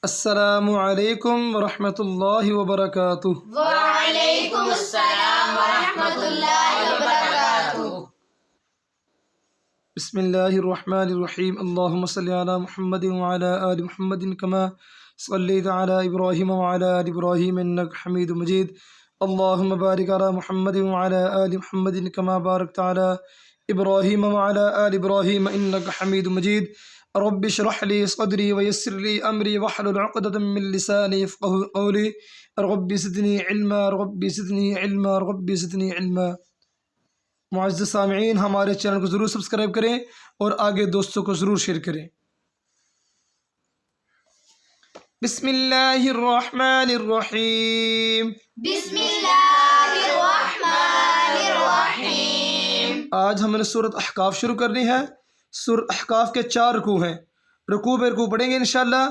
अस्सलामु अलैकुम वरहमतुल्लाहि वबरकातुह। वालेकुम अस्सलाम वरहमतुल्लाहि वबरकातुह। बिस्मिल्लाहिर्रहमानिर्रहीम। अल्लाहुम्मा सल्लि अला मुहम्मदिन व अला आलि मुहम्मदिन कमा सल्लैता अला इब्राहीम व अला आलि इब्राहीम इन्नका हमीदुम मजीद। अल्लाहुम्मा बारिक अला मुहम्मदिन व अला आलि मुहम्मदिन कमा बारकता अला इब्राहीम व अला आलि इब्राहीम इन्नका हमीदुम मजीद। रब्बि इश्रह ली सदरी व यस्सिर ली अमरी वहलुल उक़दतम मिन लिसानी यफ़क़हू क़ौली। रब्बि ज़िदनी इल्मा, रब्बि ज़िदनी इल्मा, रब्बि ज़िदनी इल्मा। मुअज़्ज़ज़ सामिईन, हमारे चैनल को ज़रूर सब्सक्राइब करें और आगे दोस्तों को ज़रूर शेयर करें। बिस्मिल्लाहिर्रहमानिर्रहीम। बिस्मिल्लाहिर्रहमानिर्रहीम। आज हमने सूरत अहकाफ शुरू करनी है। सूरत अहकाफ के 4 रुकू हैं। रुकू बे रुकू पढ़ेंगे इंशाल्लाह।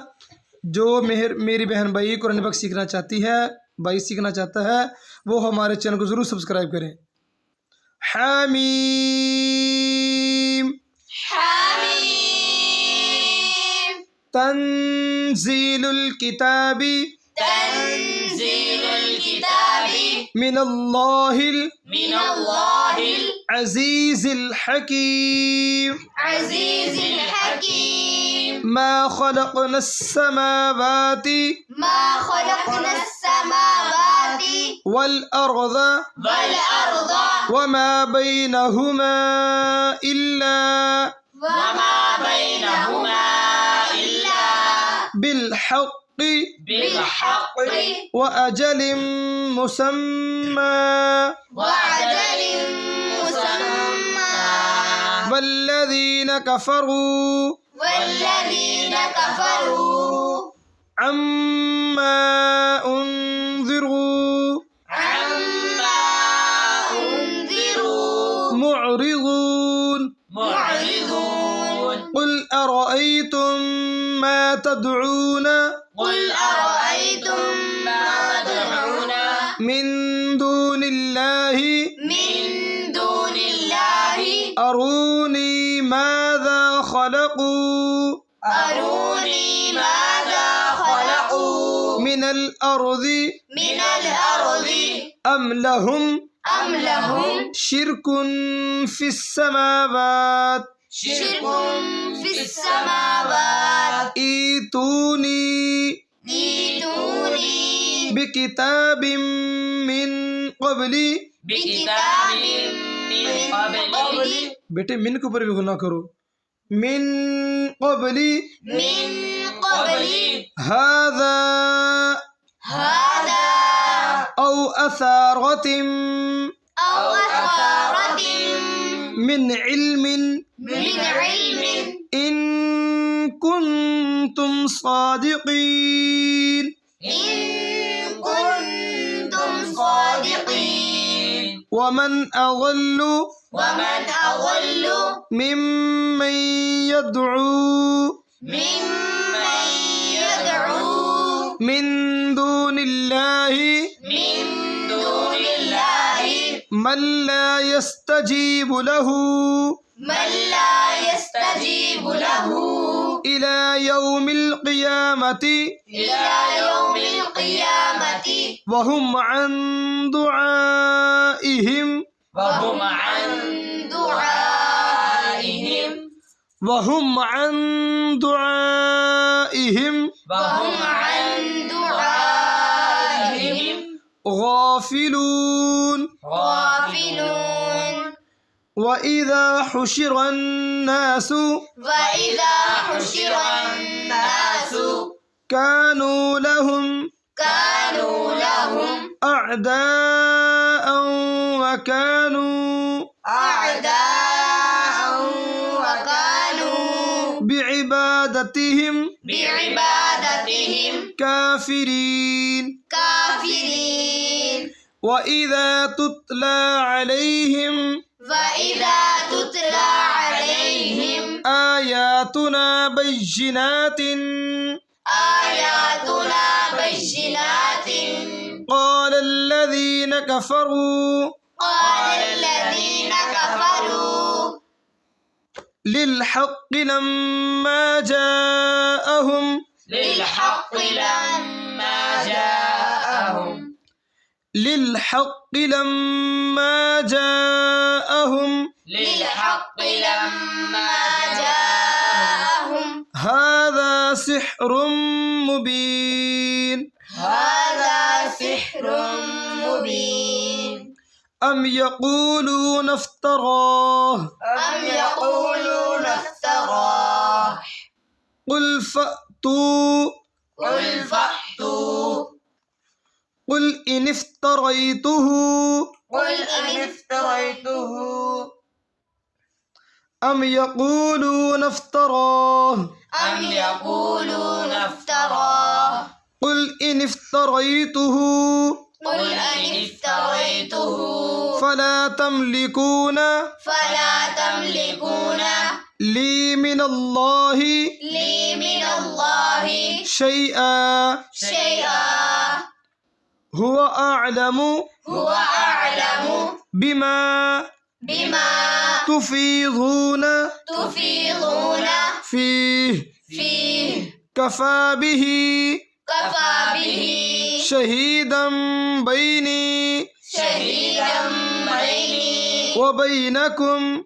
जो मेरी बहन भाई कुरान पाक सीखना चाहती है, भाई सीखना चाहता है, वो हमारे चैनल को ज़रूर सब्सक्राइब करें। हामीम हामीम। तंज़ीलुल किताबी तंज़ीलुल किताबी मिनल्लाहिल मिनल्लाहिल अज़ीज़िल हकीम। अज़ीज़िल हकीम। मा खलक़नस समावाति मा खलक़नस समावाति वल अर्ज़ वल अर्ज़ वमा बैनहुमा इल्ला वमा बैनहुमा इल्ला बिलहक़्क़ि बिलहक़्क़ि व अजलिम मुसम्मा वअजलिन मुसम्मा वल्लज़ीन कफ़रू वल्लज़ीन कफ़रू अम्मा उन्ज़िरू अम्मा उन्ज़िरू मुअरिज़ून। मुअरिज़ून। क़ुल अरअयतुम मा तदऊन क़ुल अरअयतुम मा तदऊन मिन दूनिल्लाहि मिन दूनिल्लाहि अरूनी माज़ा खलक़ू अरूनी माज़ा खलक़ू मिनल अर्ज़ि मिनल अर्ज़ि अम लहुम शिरकुन फ़िस समावात शिरकुन फ़िस समावात ईतूनी ईतूनी बिकिताबिम मिन क़ब्ली। बिकिताबिन मिन क़ब्ली बेटे मिन के ऊपर भी गुना करो। मिन क़ब्ली हाज़ा हाज़ा औ असारतिम औ असारतिन मिन इल्मिन मिन इल्मिन इन कुन्तुम सादिक़ीन इन कुन्तुम सादिक़ीन वमन अज़ल्लु वमन अज़ल्लु मिम्मन यदअू मिम्मन यदअू मिन दूनिल्लाहि मिन दूनिल्लाहि मन ला यस्तजीबु लहू मन ला यस्तजीबु लहू इला यौमिल क़ियामति इला यौमिल क़ियामति वहुम अन दुआइहिम वहुम अन दुआइहिम वहुम अन दुआइहिम वहुम अन दुआइहिम गाफिलून। गाफिलून। वइज़ा हुशिरन नासु वइज़ा हुशिरन नासु कानू लहुम अअदाअन व कानू अअदाअन व कानू बिइबादतिहिम बिइबादतिहिम काफिरीन। काफिरीन। वइज़ा तुतला अलैहिम वइज़ा तुतला अलैहिम आयातुना बय्यिनातिन आयातुना बय्यिनातिन क़ाल अल्लज़ीन कफ़रू क़ाल अल्लज़ीन कफ़रू लिल हक़्क़ि लम्मा जाअहुम للحق لما جاءهم للحق لما جاءهم للحق لما جاءهم هذا سحر مبين هذا سحر مبين أم يقولون افتراه أم يقولون افتراه قل فأتوا قل فأتوا قل إن افتريته قل إن افتريته أم يقولون افتراه أم يقولون افتراه قل إن افتريته قل إن افتريته فلا تملكون لي من الله شيئا هو أعلم بما تفيضون فيه كفى به شهيدا بيني وبينكم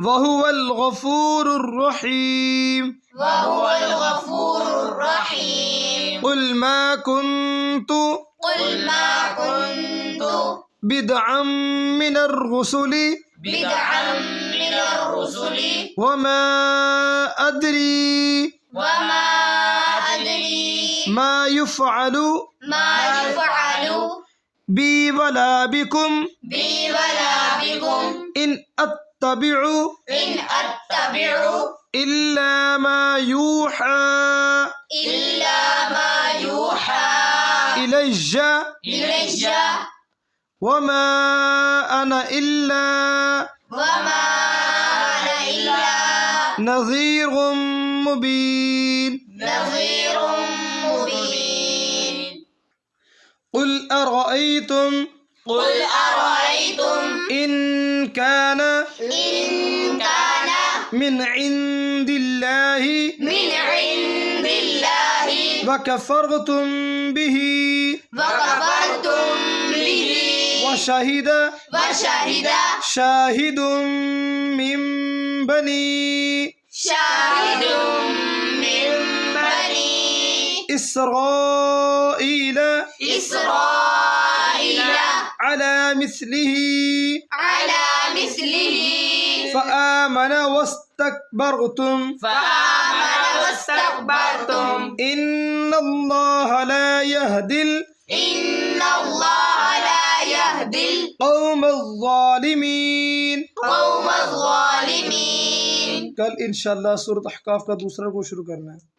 وهو الغفور الرحيم قل ما كنت بدعا من الرسل وما أدري ما يفعل بي ولا بكم إن أتبع إلا ما يوحى إلي وما أنا إلا نذير مبين قل أرأيتم إن كان من عند الله وكفرتم به وشهد شاهد من بني إسرائيل على مثله فآمن واستكبرتم إن الله لا يهدي القوم الظالمين कल इंशाल्लाह सूरत अहकाफ का दूसरा को शुरू करना है।